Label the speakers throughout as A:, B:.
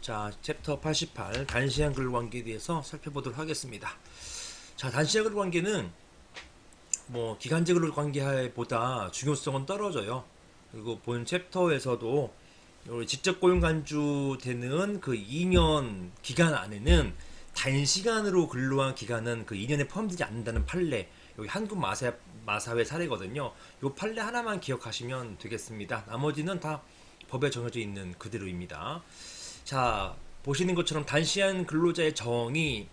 A: 자, 챕터 88 단시간 근로관계에 대해서 살펴보도록 하겠습니다. 자, 단시간 근로관계는 뭐 기간제 근로관계보다 중요성은 떨어져요. 그리고 본 챕터에서도 직접 고용 간주되는 그 2년 기간 안에는 단시간으로 근로한 기간은 그 2년에 포함되지 않는다는 판례, 여기 한국 마사회 사례거든요. 이 판례 하나만 기억하시면 되겠습니다. 나머지는 다 법에 정해져 있는 그대로입니다. 자, 보시는 것처럼 단시간 근로자의 정의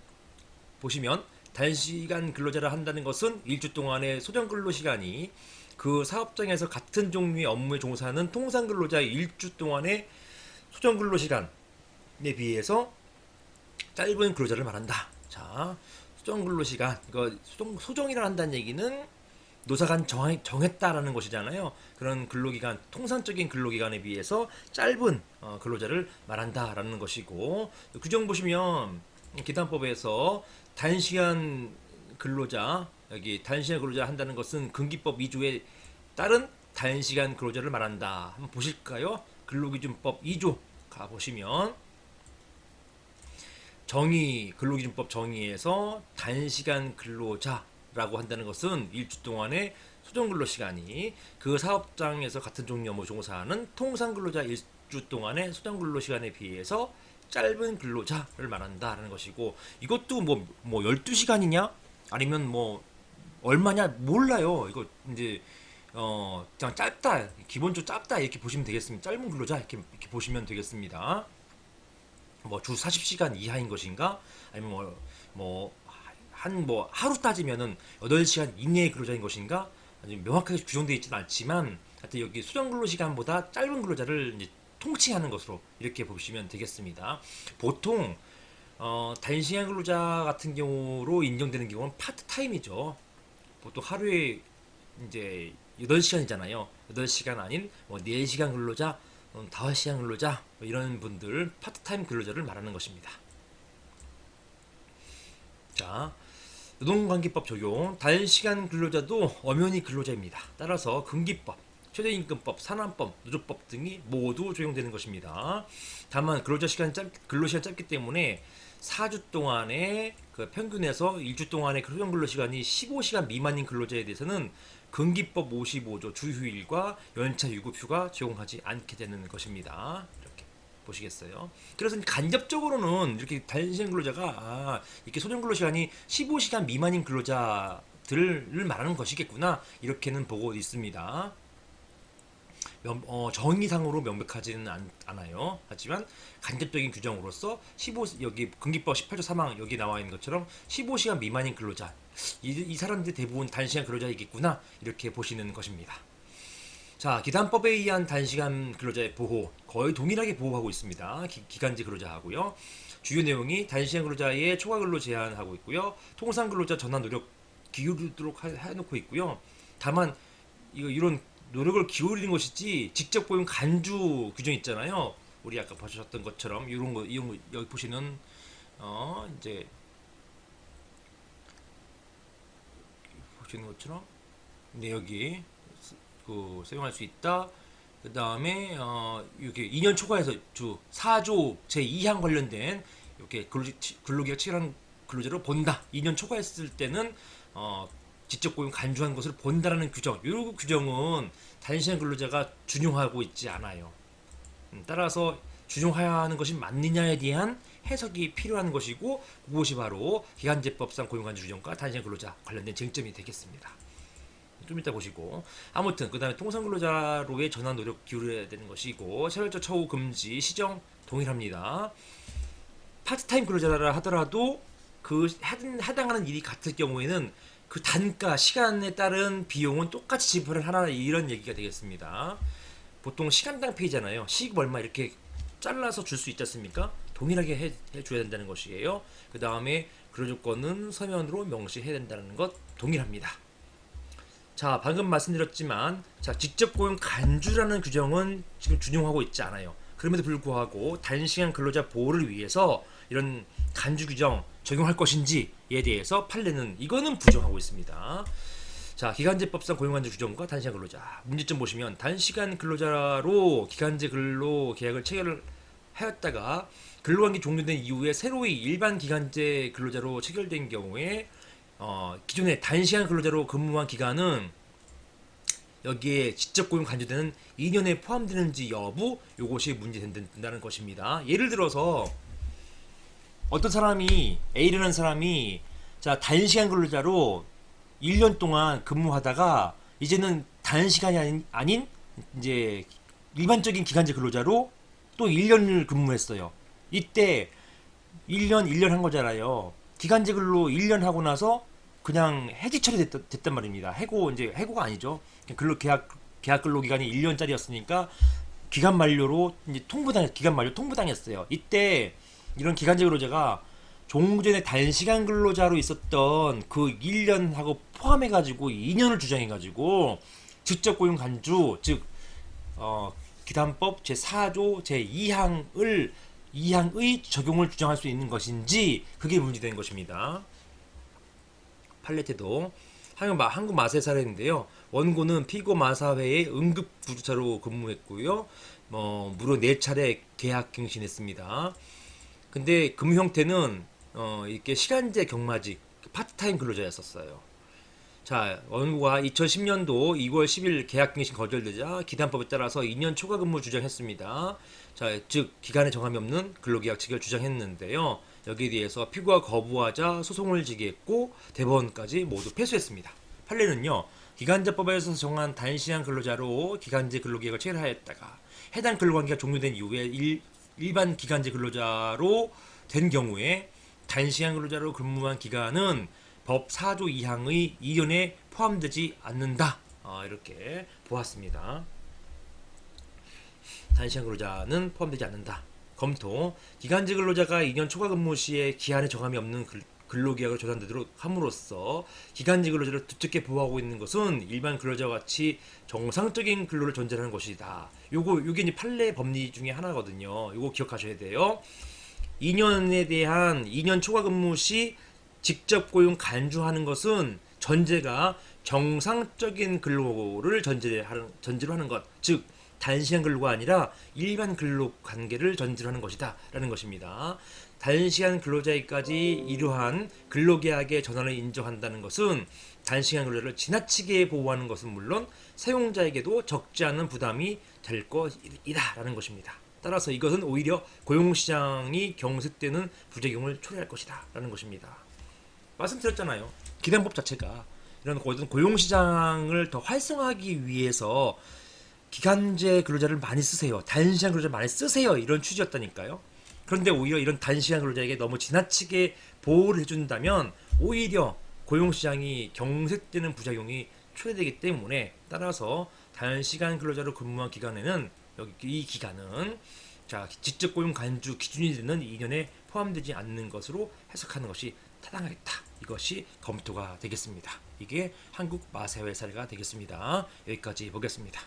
A: 보시면, 단시간 근로자를 한다는 것은 일주 동안의 소정 근로 시간이 그 사업장에서 같은 종류의 업무에 종사하는 통상 근로자의 일주 동안의 소정 근로 시간에 비해서 짧은 근로자를 말한다. 자, 소정 근로 시간, 이거 소정이라 한다는 얘기는 노사간 정했다라는 것이잖아요. 그런 근로기간, 통상적인 근로기간에 비해서 짧은 근로자를 말한다라는 것이고, 규정 보시면 기탄법에서 단시간 근로자, 여기 단시간 근로자 한다는 것은 근기법 2조에 따른 단시간 근로자를 말한다. 한번 보실까요? 근로기준법 2조 가보시면 근로기준법 정의에서 단시간 근로자라고 한다는 것은 일주 동안의 소정 근로 시간이 그 사업장에서 같은 종류 업무 종사하는 통상 근로자 일주 동안의 소정 근로 시간에 비해서 짧은 근로자를 말한다라는 것이고, 이것도 뭐 12시간이냐 아니면 뭐 얼마냐 몰라요. 이거 이제 그냥 짧다, 기본적으로 짧다 이렇게 보시면 되겠습니다. 짧은 근로자 이렇게 보시면 되겠습니다. 뭐 주 40시간 이하인 것인가? 아니면 뭐 하루 따지면은 8시간 이내의 근로자인 것인가? 아니 명확하게 규정되어 있지는 않지만 하여튼 여기 수정 근로 시간보다 짧은 근로자를 이제 통칭하는 것으로 이렇게 보시면 되겠습니다. 보통 단시간 근로자 같은 경우로 인정되는 경우는 파트타임이죠. 보통 하루에 이제 8시간이잖아요. 8시간 아닌 뭐 4시간 근로자, 5시간 근로자, 뭐 이런 분들 파트타임 근로자를 말하는 것입니다. 자, 노동관계법 적용. 단시간 근로자도 엄연히 근로자입니다. 따라서 근기법, 최저임금법, 산안법, 노조법 등이 모두 적용되는 것입니다. 다만 근로시간 짧기 때문에 4주 동안의 그 평균에서 1주 동안의 소정 근로시간이 15시간 미만인 근로자에 대해서는 근기법 55조 주휴일과 연차 유급휴가 적용하지 않게 되는 것입니다. 이렇게 보시겠어요? 그래서 간접적으로는 이렇게 단시간 근로자가 이렇게 소정 근로 시간이 15시간 미만인 근로자들을 말하는 것이겠구나, 이렇게는 보고 있습니다. 정의상으로 명백하지는 않아요. 하지만 간접적인 규정으로서 여기 근기법 18조 3항 여기 나와 있는 것처럼 15시간 미만인 근로자, 이 사람들이 대부분 단시간 근로자이겠구나, 이렇게 보시는 것입니다. 자, 기단법에 의한 단시간 근로자의 보호 거의 동일하게 보호하고 있습니다. 기간제 근로자하고요. 주요 내용이 단시간 근로자의 초과 근로 제한하고 있고요. 통상 근로자 전환 노력 기울이도록 해놓고 있고요. 다만 이런 노력을 기울이는 것이지 직접 고용 간주 규정 있잖아요. 우리 아까 보셨던 것처럼 이런 거 여기 보시는 이제 보시는 것처럼 여기 그 사용할 수 있다. 그 다음에 이렇게 2년 초과해서 주 4조 제2항 관련된 이렇게 근로계약 체결한 근로자로 본다. 2년 초과했을 때는 직접 고용 간주한 것을 본다라는 규정, 이 규정은 단시간 근로자가 준용하고 있지 않아요. 따라서 준용해야 하는 것이 맞느냐에 대한 해석이 필요한 것이고, 그것이 바로 기간제법상 고용간주 규정과 단시간 근로자 관련된 쟁점이 되겠습니다. 좀 이따 보시고, 아무튼 그 다음에 통상 근로자로의 전환 노력 기울여야 되는 것이고, 차별적 처우 금지 시정 동일합니다. 파트타임 근로자라 하더라도 그 해당하는 일이 같을 경우에는 그 단가, 시간에 따른 비용은 똑같이 지불을 하라, 이런 얘기가 되겠습니다. 보통 시간당 페이잖아요. 시급 얼마 이렇게 잘라서 줄 수 있지 않습니까? 동일하게 해줘야 된다는 것이에요. 그 다음에 근로 조건은 서면으로 명시해야 된다는 것 동일합니다. 자, 방금 말씀드렸지만, 자, 직접 고용 간주라는 규정은 지금 준용하고 있지 않아요. 그럼에도 불구하고 단시간 근로자 보호를 위해서 이런 간주 규정 적용할 것인지에 대해서 판례는 이거는 부정하고 있습니다. 자, 기간제법상 고용간주 규정과 단시간 근로자 문제점 보시면, 단시간 근로자로 기간제 근로 계약을 체결을 하였다가 근로관계 종료된 이후에 새로이 일반 기간제 근로자로 체결된 경우에 기존의 단시간 근로자로 근무한 기간은 여기에 직접 고용 간주되는 2년에 포함되는지 여부 요것이 문제된다는 것입니다. 예를 들어서 어떤 사람이 A라는 사람이 자 단시간 근로자로 1년 동안 근무하다가 이제는 단시간이 아닌 이제 일반적인 기간제 근로자로 또 1년을 근무했어요. 이때 1년 한 거잖아요. 기간제 근로 1년 하고 나서 그냥 해지 처리됐단 말입니다. 이제 해고가 아니죠. 근로 계약 근로 기간이 1년짜리였으니까 기간 만료로 이제 기간 만료 통보당했어요. 이때 이런 기간제 근로자가 종전에 단시간 근로자로 있었던 그 1년하고 포함해가지고 2년을 주장해가지고 직접 고용 간주 즉 기단법 제4조 제2항의 적용을 주장할 수 있는 것인지 그게 문제된 것입니다. 판례태도 한국 마사회 사례인데요. 원고는 피고 마사회의 응급구조사로 근무했고요. 무려 4차례 계약 갱신했습니다. 근데 근무 형태는 이렇게 시간제 경마직 파트타임 근로자였었어요. 자, 원고가 2010년도 2월 10일 계약갱신 거절되자 기단법에 따라서 2년 초과 근무 주장했습니다. 자, 즉 기간에 정함이 없는 근로계약 체결 주장했는데요. 여기에 대해서 피고가 거부하자 소송을 제기했고 대법원까지 모두 패소했습니다. 판례는요. 기간제법에서 정한 단시간 근로자로 기간제 근로계약을 체결하였다가 해당 근로관계가 종료된 이후에 일반 기간제 근로자로 된 경우에 단시간 근로자로 근무한 기간은 법 4조 2항의 2년에 포함되지 않는다. 이렇게 보았습니다. 단시간 근로자는 포함되지 않는다. 검토. 기간제 근로자가 2년 초과 근무 시에 기한에 정함이 없는 근로계약을 조단되도록 함으로써 기간제 근로자를 두텁게 보호하고 있는 것은 일반 근로자와 같이 정상적인 근로를 전제하는 것이다. 요게 이제 판례 법리 중에 하나거든요. 요거 기억하셔야 돼요. 2년 초과 근무 시 직접 고용 간주하는 것은 전제가 정상적인 근로를 전제로 하는 것, 즉 단시간 근로가 아니라 일반 근로 관계를 전제로 하는 것이다 라는 것입니다. 단시간 근로자에까지 이러한 근로계약의 전환을 인정한다는 것은 단시간 근로자를 지나치게 보호하는 것은 물론 사용자에게도 적지 않은 부담이 될 것이다 라는 것입니다. 따라서 이것은 오히려 고용시장이 경색되는 부작용을 초래할 것이다 라는 것입니다. 말씀드렸잖아요. 기단법 자체가 이런 고용시장을 더 활성화하기 위해서 기간제 근로자를 많이 쓰세요. 단시간 근로자 많이 쓰세요. 이런 취지였다니까요. 그런데 오히려 이런 단시간 근로자에게 너무 지나치게 보호를 해준다면 오히려 고용시장이 경색되는 부작용이 초래되기 때문에 따라서 단시간 근로자로 근무한 기간에는 이 기간은 자 직접 고용 간주 기준이 되는 2년에 포함되지 않는 것으로 해석하는 것이 타당하겠다. 이것이 검토가 되겠습니다. 이게 한국 마사회 사례가 되겠습니다. 여기까지 보겠습니다.